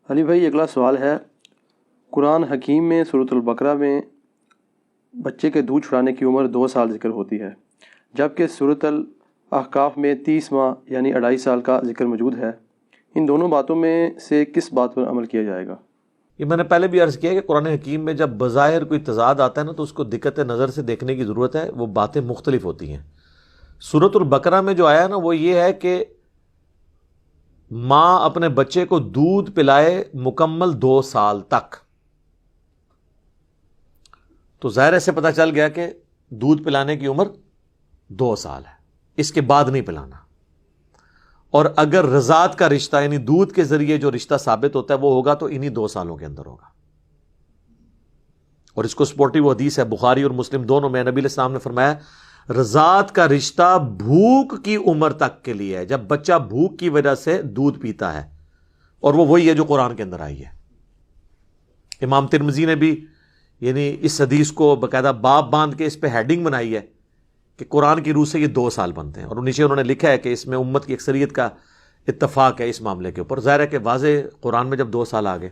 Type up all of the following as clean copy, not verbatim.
علی بھائی اگلا سوال ہے، قرآن حکیم میں سورۃ البقرہ میں بچے کے دودھ چھڑانے کی عمر 2 سال ذکر ہوتی ہے، جبکہ سورۃ الاحقاف میں 30 ماہ یعنی 2.5 سال کا ذکر موجود ہے۔ ان دونوں باتوں میں سے کس بات پر عمل کیا جائے گا؟ یہ میں نے پہلے بھی عرض کیا کہ قرآن حکیم میں جب بظاہر کوئی تضاد آتا ہے نا تو اس کو دقت نظر سے دیکھنے کی ضرورت ہے، وہ باتیں مختلف ہوتی ہیں۔ سورۃ البقرہ میں جو آیا نا وہ یہ ہے کہ ماں اپنے بچے کو دودھ پلائے مکمل 2 سال تک، تو ظاہر سے پتہ چل گیا کہ دودھ پلانے کی عمر 2 سال ہے، اس کے بعد نہیں پلانا۔ اور اگر رضاعت کا رشتہ یعنی دودھ کے ذریعے جو رشتہ ثابت ہوتا ہے وہ ہوگا تو انہی 2 سالوں کے اندر ہوگا۔ اور اس کو سپورٹیو حدیث ہے بخاری اور مسلم دونوں میں، نبی علیہ السلام نے فرمایا رضاعت کا رشتہ بھوک کی عمر تک کے لیے ہے، جب بچہ بھوک کی وجہ سے دودھ پیتا ہے، اور وہ وہی ہے جو قرآن کے اندر آئی ہے۔ امام ترمذی نے بھی یعنی اس حدیث کو باقاعدہ باب باندھ کے اس پہ ہیڈنگ بنائی ہے کہ قرآن کی روح سے یہ 2 سال بنتے ہیں، اور نیچے انہوں نے لکھا ہے کہ اس میں امت کی اکثریت کا اتفاق ہے اس معاملے کے اوپر۔ ظاہر ہے کہ واضح قرآن میں جب 2 سال آگے،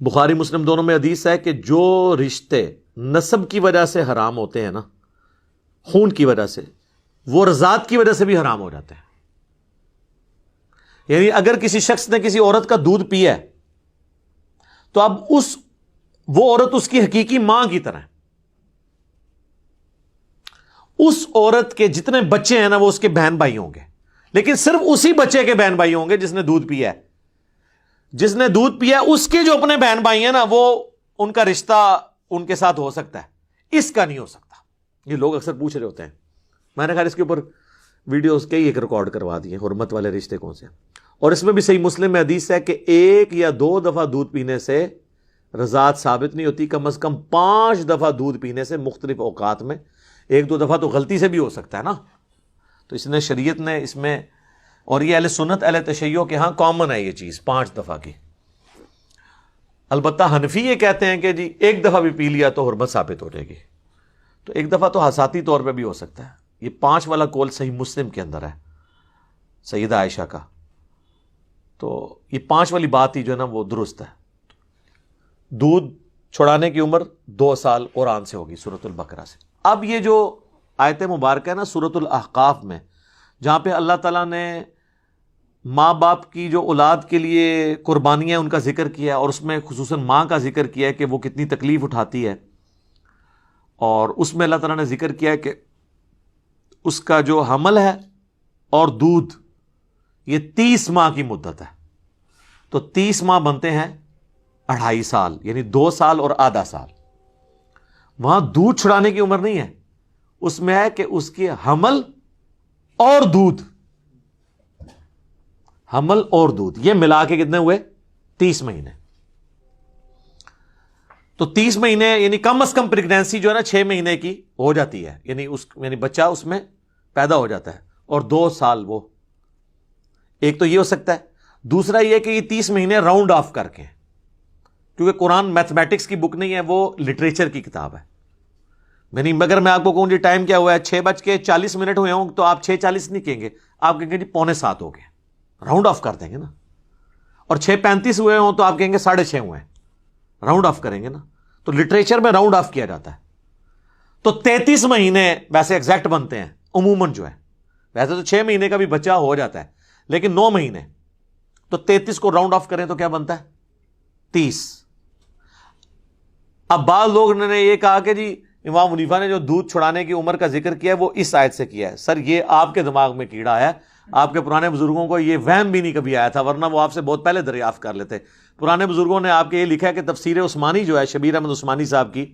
بخاری مسلم دونوں میں حدیث ہے کہ جو رشتے نسب کی وجہ سے حرام ہوتے ہیں نا، خون کی وجہ سے، وہ رضاعت کی وجہ سے بھی حرام ہو جاتے ہیں۔ یعنی اگر کسی شخص نے کسی عورت کا دودھ پیا ہے تو اب وہ عورت اس کی حقیقی ماں کی طرح ہے، اس عورت کے جتنے بچے ہیں نا وہ اس کے بہن بھائی ہوں گے، لیکن صرف اسی بچے کے بہن بھائی ہوں گے جس نے دودھ پیا ہے۔ جس نے دودھ پیا اس کے جو اپنے بہن بھائی ہیں نا وہ ان کا رشتہ ان کے ساتھ ہو سکتا ہے، اس کا نہیں ہو سکتا۔ یہ لوگ اکثر پوچھ رہے ہوتے ہیں، میں نے کہا اس کے اوپر ویڈیوز کئی ایک ریکارڈ کروا دیے، حرمت والے رشتے کون سے، اور اس میں بھی صحیح مسلم میں حدیث ہے کہ 1 یا 2 دفعہ دودھ پینے سے رضاعت ثابت نہیں ہوتی، کم از کم 5 دفعہ دودھ پینے سے مختلف اوقات میں، 1-2 دفعہ تو غلطی سے بھی ہو سکتا ہے نا۔ تو اس نے شریعت نے اس میں، اور یہ اہل سنت اہل تشیع کے ہاں کامن ہے یہ چیز 5 دفعہ کی۔ البتہ حنفی یہ کہتے ہیں کہ جی 1 دفعہ بھی پی لیا تو حرمت ثابت ہو جائے گی، تو 1 دفعہ تو حساتی طور پہ بھی ہو سکتا ہے۔ یہ 5 والا قول صحیح مسلم کے اندر ہے سیدہ عائشہ کا، تو یہ 5 والی بات ہی جو ہے نا وہ درست ہے۔ دودھ چھڑانے کی عمر 2 سال قرآن سے ہوگی سورۃ البقرہ سے۔ اب یہ جو آیت مبارکہ ہے نا سورۃ الاحقاف میں، جہاں پہ اللہ تعالیٰ نے ماں باپ کی جو اولاد کے لیے قربانیاں ان کا ذکر کیا ہے، اور اس میں خصوصاً ماں کا ذکر کیا ہے کہ وہ کتنی تکلیف اٹھاتی ہے، اور اس میں اللہ تعالیٰ نے ذکر کیا ہے کہ اس کا جو حمل ہے اور دودھ یہ 30 ماہ کی مدت ہے، تو 30 ماہ بنتے ہیں 2.5 سال، یعنی 2 سال اور آدھا سال۔ وہاں دودھ چھڑانے کی عمر نہیں ہے، اس میں ہے کہ اس کی حمل اور دودھ، حمل اور دودھ یہ ملا کے کتنے ہوئے؟ 30 مہینے۔ تو 30 مہینے یعنی کم از کم پریگنینسی جو ہے نا 6 مہینے کی ہو جاتی ہے، یعنی بچہ اس میں پیدا ہو جاتا ہے، اور 2 سال وہ ایک تو یہ ہو سکتا ہے۔ دوسرا یہ کہ یہ 30 مہینے راؤنڈ آف کر کے، کیونکہ قرآن میتھمیٹکس کی بک نہیں ہے، وہ لٹریچر کی کتاب ہے۔ یعنی اگر میں آپ کو کہوں جی ٹائم کیا ہوا ہے 6:40 ہوئے ہوں تو آپ 6:40 نہیں کہیں گے، آپ کہیں گے جی 6:45 ہو گئے، راؤنڈ آف کر دیں گے نا۔ اور 6:35 ہوئے ہوں تو آپ کہیں گے 6:30 ہوئے ہیں، راؤنڈ آف کریں گے نا۔ تو لٹریچر میں راؤنڈ آف کیا جاتا ہے۔ تو 33 مہینے ویسے ایگزیکٹ بنتے ہیں عموماً جو ہے، ویسے تو 6 مہینے کا بھی بچہ ہو جاتا ہے، لیکن 9 مہینے، تو 33 کو راؤنڈ آف کریں تو کیا بنتا ہے؟ 30۔ اب بعض لوگ نے یہ کہا کہ جی امام حنیفہ نے جو دودھ چھڑانے کی عمر کا ذکر کیا ہے وہ اس آیت سے کیا ہے۔ سر یہ آپ کے دماغ میں کیڑا ہے، آپ کے پرانے بزرگوں کو یہ وہم بھی نہیں کبھی آیا تھا، ورنہ وہ آپ سے بہت پہلے دریافت کر لیتے۔ پرانے بزرگوں نے آپ کے یہ لکھا ہے کہ تفسیر عثمانی جو ہے شبیر احمد عثمانی صاحب کی،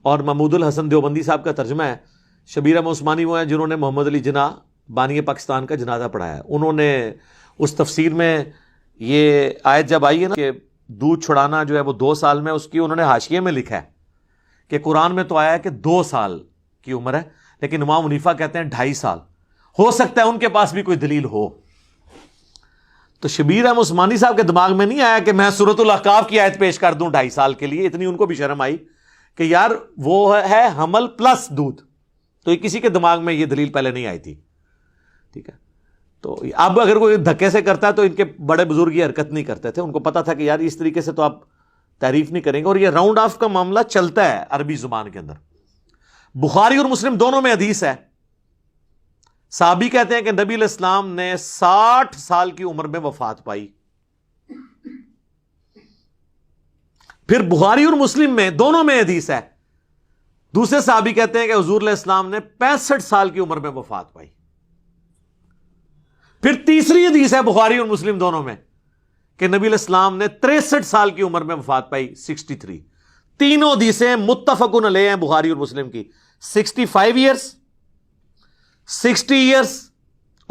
اور محمود الحسن دیوبندی صاحب کا ترجمہ ہے۔ شبیر احمد عثمانی وہ ہیں جنہوں نے محمد علی جناح بانی پاکستان کا جنازہ پڑھایا ہے، انہوں نے اس تفسیر میں یہ آیت جب آئی ہے نا کہ دودھ چھڑانا جو ہے وہ 2 سال میں، اس کی انہوں نے حاشیے میں لکھا ہے کہ قرآن میں تو آیا ہے کہ 2 سال کی عمر ہے، لیکن امام حنیفہ کہتے ہیں 2.5 سال۔ ہو سکتا ہے ان کے پاس بھی کوئی دلیل ہو۔ تو شبیر احمد عثمانی صاحب کے دماغ میں نہیں آیا کہ میں سورۃ الاحقاف کی آیت پیش کر دوں 2.5 سال کے لیے، اتنی ان کو بھی شرم آئی کہ یار وہ ہے حمل پلس دودھ، تو یہ کسی کے دماغ میں یہ دلیل پہلے نہیں آئی تھی، ٹھیک ہے۔ تو اب اگر کوئی دھکے سے کرتا ہے تو ان کے بڑے بزرگ یہ حرکت نہیں کرتے تھے, ان کو پتا تھا کہ یار اس طریقے سے تو آپ تعریف نہیں کریں گے. اور یہ راؤنڈ آف کا معاملہ چلتا ہے عربی زبان کے اندر. بخاری اور مسلم دونوں میں حدیث ہے, صحابی کہتے ہیں کہ نبی علیہ السلام نے 60 سال کی عمر میں وفات پائی. پھر بخاری اور مسلم میں دونوں میں حدیث ہے, دوسرے صحابی کہتے ہیں کہ حضور علیہ السلام نے 65 سال کی عمر میں وفات پائی. پھر تیسری حدیث ہے بخاری اور مسلم دونوں میں کہ نبی علیہ السلام نے 63 سال کی عمر میں وفات پائی, 63. تینوں حدیثیں متفقن علیہ ہیں بخاری اور مسلم کی, 65 ایئرس, 60 ایئرس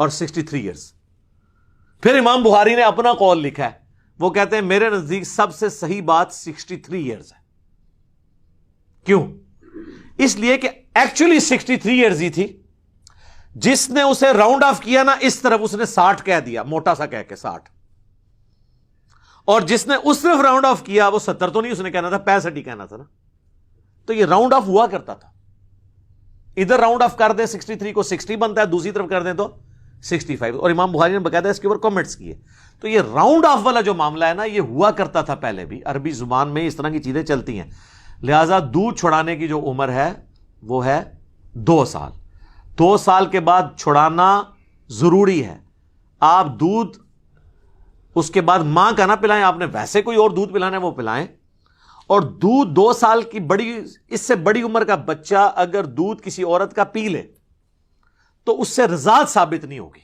اور 63 ایئرس. پھر امام بخاری نے اپنا قول لکھا ہے, وہ کہتے ہیں میرے نزدیک سب سے صحیح بات 63 ایئرس ہے. کیوں؟ اس لیے کہ ایکچولی 63 ایئرز ہی تھی, جس نے اسے راؤنڈ آف کیا نا اس طرف اس نے 60 کہہ دیا, موٹا سا کہہ کے 60, اور جس نے اس طرف راؤنڈ آف کیا وہ 70 تو نہیں اس نے کہنا تھا, 65 ہی کہنا تھا نا. تو یہ راؤنڈ آف ہوا کرتا تھا, ادھر راؤنڈ آف کر دیں 63 کو 60 بنتا ہے, دوسری طرف کر دیں تو 65. اور امام بخاری نے باقاعدہ اس کے اوپر کمنٹس کیے. تو یہ راؤنڈ آف والا جو معاملہ ہے نا یہ ہوا کرتا تھا پہلے بھی, عربی زبان میں اس طرح کی چیزیں چلتی ہیں. لہذا دودھ چھڑانے کی جو عمر ہے وہ ہے 2 سال. 2 سال کے بعد چھڑانا ضروری ہے. آپ دودھ اس کے بعد ماں کا نہ پلائیں, آپ نے ویسے کوئی اور دودھ پلانا ہے وہ پلائیں. اور دودھ 2 سال کی اس سے بڑی عمر کا بچہ اگر دودھ کسی عورت کا پی لے تو اس سے رضاعت ثابت نہیں ہوگی.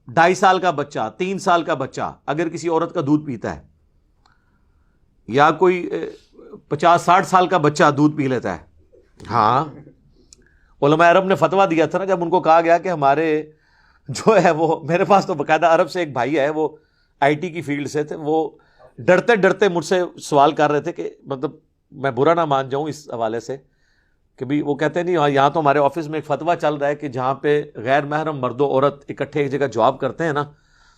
2.5 سال کا بچہ, 3 سال کا بچہ اگر کسی عورت کا دودھ پیتا ہے, یا کوئی 50-60 سال کا بچہ دودھ پی لیتا ہے. ہاں, علماء عرب نے فتویٰ دیا تھا نا, جب ان کو کہا گیا کہ ہمارے جو ہے وہ, میرے پاس تو باقاعدہ عرب سے ایک بھائی ہے, وہ آئی ٹی کی فیلڈ سے تھے, وہ ڈرتے ڈرتے مجھ سے سوال کر رہے تھے کہ مطلب میں برا نہ مان جاؤں اس حوالے سے کہ بھی وہ کہتے ہیں نہیں یہاں تو ہمارے آفس میں ایک فتویٰ چل رہا ہے کہ جہاں پہ غیر محرم مرد و عورت اکٹھے ایک جگہ جاب کرتے ہیں نا,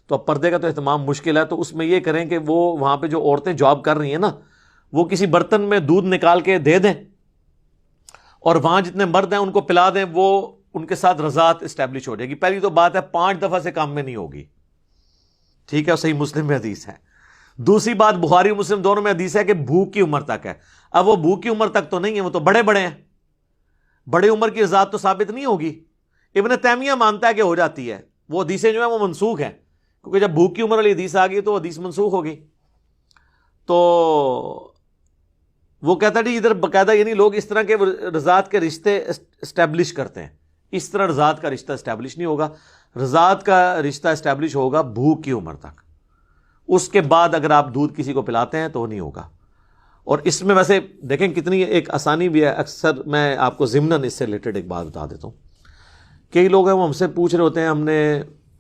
تو اب پردے کا تو اہتمام مشکل ہے, تو اس میں یہ کریں کہ وہ وہاں پہ جو عورتیں جاب کر رہی ہیں نا وہ کسی برتن میں دودھ نکال کے دے دیں, اور وہاں جتنے مرد ہیں ان کو پلا دیں, وہ ان کے ساتھ رضاعت اسٹیبلش ہو جائے گی. پہلی تو بات ہے 5 دفعہ سے کم میں نہیں ہوگی, ٹھیک ہے, صحیح مسلم میں حدیث ہے. دوسری بات بخاری و مسلم دونوں میں حدیث ہے کہ بھوک کی عمر تک ہے. اب وہ بھوک کی عمر تک تو نہیں ہے, وہ تو بڑے بڑے ہیں, بڑے عمر کی رضاعت تو ثابت نہیں ہوگی. ابن تیمیہ مانتا ہے کہ ہو جاتی ہے, وہ حدیثیں جو ہیں وہ منسوخ ہیں, کیونکہ جب بھوک کی عمر والی حدیث آ گئی تو حدیث منسوخ ہوگی. تو وہ کہتا ہے ادھر باقاعدہ یعنی لوگ اس طرح کے رضاعت کے رشتے اسٹیبلش کرتے ہیں, اس طرح رضاعت کا رشتہ اسٹیبلش نہیں ہوگا. رضاعت کا رشتہ اسٹیبلش ہوگا بھوک کی عمر تک, اس کے بعد اگر آپ دودھ کسی کو پلاتے ہیں تو نہیں ہوگا. اور اس میں ویسے دیکھیں کتنی ایک آسانی بھی ہے. اکثر میں آپ کو ضمناً اس سے ریلیٹڈ ایک بات بتا دیتا ہوں. کئی لوگ ہیں وہ ہم سے پوچھ رہے ہوتے ہیں ہم نے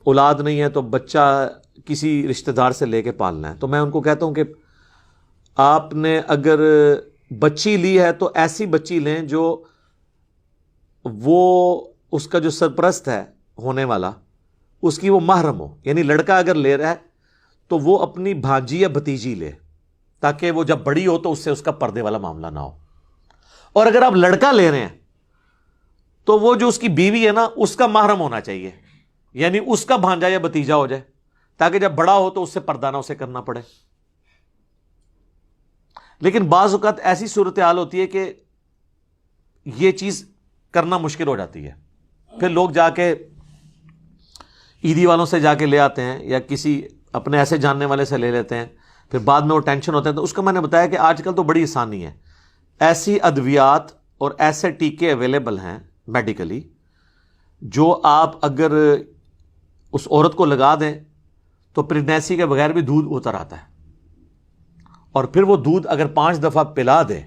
اولاد نہیں ہے تو بچہ کسی رشتہ دار سے لے کے پالنا ہے, تو میں ان کو کہتا ہوں کہ آپ نے اگر بچی لی ہے تو ایسی بچی لیں جو وہ اس کا جو سرپرست ہے ہونے والا اس کی وہ محرم ہو. یعنی لڑکا اگر لے رہا ہے تو وہ اپنی بھانجی یا بھتیجی لے, تاکہ وہ جب بڑی ہو تو اس سے اس کا پردے والا معاملہ نہ ہو. اور اگر آپ لڑکا لے رہے ہیں تو وہ جو اس کی بیوی ہے نا اس کا محرم ہونا چاہیے, یعنی اس کا بھانجا یا بھتیجا ہو جائے, تاکہ جب بڑا ہو تو اس سے پردہ نہ اسے کرنا پڑے. لیکن بعض اوقات ایسی صورتحال ہوتی ہے کہ یہ چیز کرنا مشکل ہو جاتی ہے, پھر لوگ جا کے عیدی والوں سے جا کے لے آتے ہیں یا کسی اپنے ایسے جاننے والے سے لے لیتے ہیں, پھر بعد میں وہ ٹینشن ہوتے ہیں. تو اس کا میں نے بتایا کہ آج کل تو بڑی آسانی ہے, ایسی ادویات اور ایسے ٹیکے اویلیبل ہیں میڈیکلی جو آپ اگر اس عورت کو لگا دیں تو پریگنینسی کے بغیر بھی دودھ اتر آتا ہے, اور پھر وہ دودھ اگر 5 دفعہ پلا دے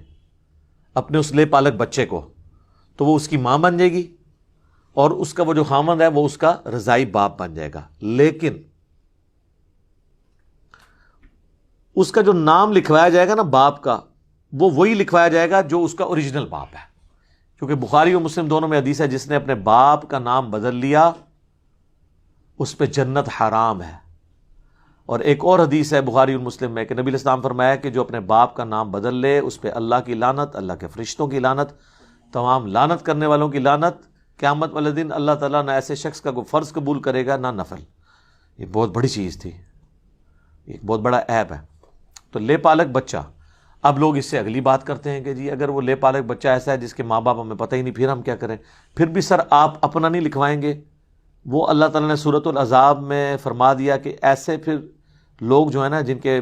اپنے اس لے پالک بچے کو تو وہ اس کی ماں بن جائے گی, اور اس کا وہ جو خامند ہے وہ اس کا رضائی باپ بن جائے گا. لیکن اس کا جو نام لکھوایا جائے گا نا باپ کا, وہ وہی لکھوایا جائے گا جو اس کا اوریجنل باپ ہے, کیونکہ بخاری و مسلم دونوں میں حدیث ہے جس نے اپنے باپ کا نام بدل لیا اس پہ جنت حرام ہے. اور ایک اور حدیث ہے بخاری اور مسلم میں کہ نبی علیہ السلام فرمایا کہ جو اپنے باپ کا نام بدل لے اس پہ اللہ کی لعنت, اللہ کے فرشتوں کی لعنت, تمام لعنت کرنے والوں کی لعنت, قیامت والے دن اللہ تعالیٰ نہ ایسے شخص کا کوئی فرض قبول کرے گا نہ نفل. یہ بہت بڑی چیز تھی, ایک بہت بڑا عیب ہے. تو لے پالک بچہ, اب لوگ اس سے اگلی بات کرتے ہیں کہ جی اگر وہ لے پالک بچہ ایسا ہے جس کے ماں باپ ہمیں پتہ ہی نہیں, پھر ہم کیا کریں؟ پھر بھی سر آپ اپنا نہیں لکھوائیں گے؟ وہ اللہ تعالیٰ نے سورۃ الاحزاب میں فرما دیا کہ ایسے پھر لوگ جو ہے نا جن کے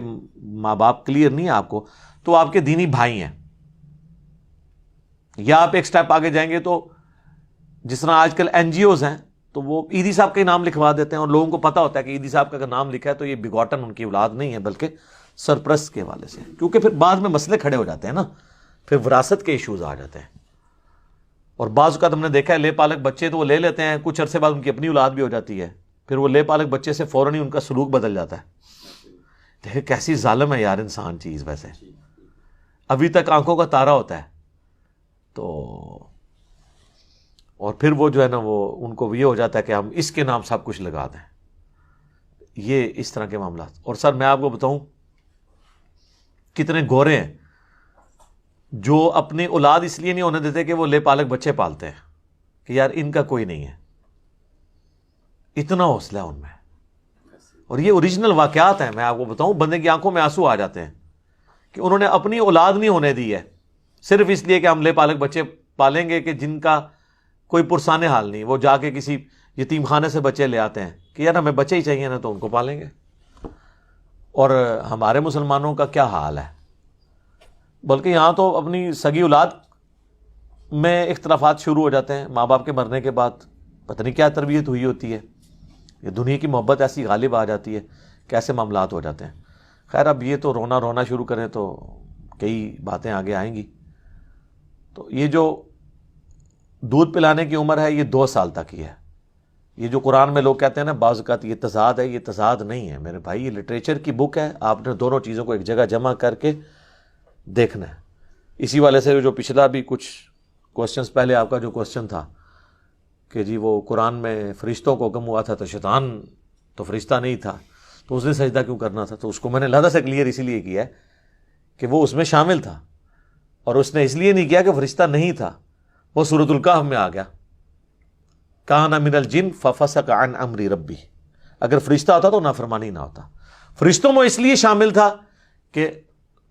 ماں باپ کلیئر نہیں ہے آپ کو, تو آپ کے دینی بھائی ہیں. یا آپ ایک سٹیپ آگے جائیں گے تو جس طرح آج کل این جی اوز ہیں تو وہ عیدی صاحب کا ہی نام لکھوا دیتے ہیں, اور لوگوں کو پتہ ہوتا ہے کہ عیدی صاحب کا اگر نام لکھا ہے تو یہ بگوٹن ان کی اولاد نہیں ہے بلکہ سرپرست کے حوالے سے, کیونکہ پھر بعد میں مسئلے کھڑے ہو جاتے ہیں نا, پھر وراثت کے ایشوز آ جاتے ہیں. اور بعض اوقات ہم نے دیکھا ہے لے پالک بچے تو وہ لے لیتے ہیں, کچھ عرصے بعد ان کی اپنی اولاد بھی ہو جاتی ہے, پھر وہ لے پالک بچے سے فوراً ہی ان کا سلوک بدل جاتا ہے. دیکھیں کیسی ظالم ہے یار انسان چیز. ویسے ابھی تک آنکھوں کا تارا ہوتا ہے تو, اور پھر وہ جو ہے نا وہ ان کو یہ ہو جاتا ہے کہ ہم اس کے نام سب کچھ لگا دیں. یہ اس طرح کے معاملات. اور سر میں آپ کو بتاؤں کتنے گورے ہیں جو اپنی اولاد اس لیے نہیں ہونے دیتے کہ وہ لے پالک بچے پالتے ہیں کہ یار ان کا کوئی نہیں ہے. اتنا حوصلہ ہے ان میں. اور یہ اوریجنل واقعات ہیں, میں آپ کو بتاؤں بندے کی آنکھوں میں آنسو آ جاتے ہیں کہ انہوں نے اپنی اولاد نہیں ہونے دی ہے صرف اس لیے کہ ہم لے پالک بچے پالیں گے کہ جن کا کوئی پرسان حال نہیں. وہ جا کے کسی یتیم خانے سے بچے لے آتے ہیں کہ یار ہمیں بچے ہی چاہیے نا تو ان کو پالیں گے. اور ہمارے مسلمانوں کا کیا حال ہے, بلکہ یہاں تو اپنی سگی اولاد میں اختلافات شروع ہو جاتے ہیں ماں باپ کے مرنے کے بعد. پتہ نہیں کیا تربیت ہوئی ہوتی ہے, یہ دنیا کی محبت ایسی غالب آ جاتی ہے کہ ایسے معاملات ہو جاتے ہیں. خیر اب یہ تو رونا شروع کریں تو کئی باتیں آگے آئیں گی. تو یہ جو دودھ پلانے کی عمر ہے یہ 2 سال تک ہی ہے. یہ جو قرآن میں لوگ کہتے ہیں نا بعض اوقات یہ تضاد ہے, یہ تضاد نہیں ہے میرے بھائی, یہ لٹریچر کی بک ہے. آپ نے دونوں چیزوں کو ایک جگہ جمع کر کے دیکھنا ہے. اسی والے سے جو پچھلا بھی کچھ کوسچنز پہلے آپ کا جو کوسچن تھا کہ جی وہ قرآن میں فرشتوں کو حکم ہوا تھا تو شیطان تو فرشتہ نہیں تھا تو اس نے سجدہ کیوں کرنا تھا, تو اس کو میں نے لہذا سے کلیئر اسی لیے کیا ہے کہ وہ اس میں شامل تھا, اور اس نے اس لیے نہیں کیا کہ فرشتہ نہیں تھا. وہ سورۃ الکہف میں آ گیا کان من الجن ففسق عن امر ربی, اگر فرشتہ ہوتا تو نافرمانی نہ ہوتا. فرشتوں میں اس لیے شامل تھا کہ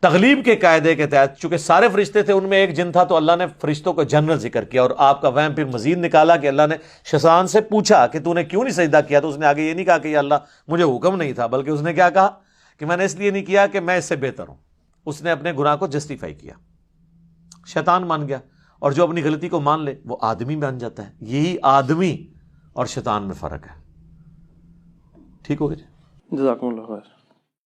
تغلیب کے قاعدے کے تحت چونکہ سارے فرشتے تھے ان میں ایک جن تھا تو اللہ نے فرشتوں کو جنرل ذکر کیا. اور آپ کا وہم پھر مزید نکالا کہ اللہ نے شیطان سے پوچھا کہ تو نے کیوں نہیں سجدہ کیا, تو اس نے آگے یہ نہیں کہا کہ یا اللہ مجھے حکم نہیں تھا, بلکہ اس نے کیا کہا کہ میں نے اس لیے نہیں کیا کہ میں اس سے بہتر ہوں. اس نے اپنے گناہ کو جسٹیفائی کیا, شیطان مان گیا. اور جو اپنی غلطی کو مان لے وہ آدمی بن جاتا ہے. یہی آدمی اور شیطان میں فرق ہے. ٹھیک ہو گیا جی, جزاکم اللہ خیر.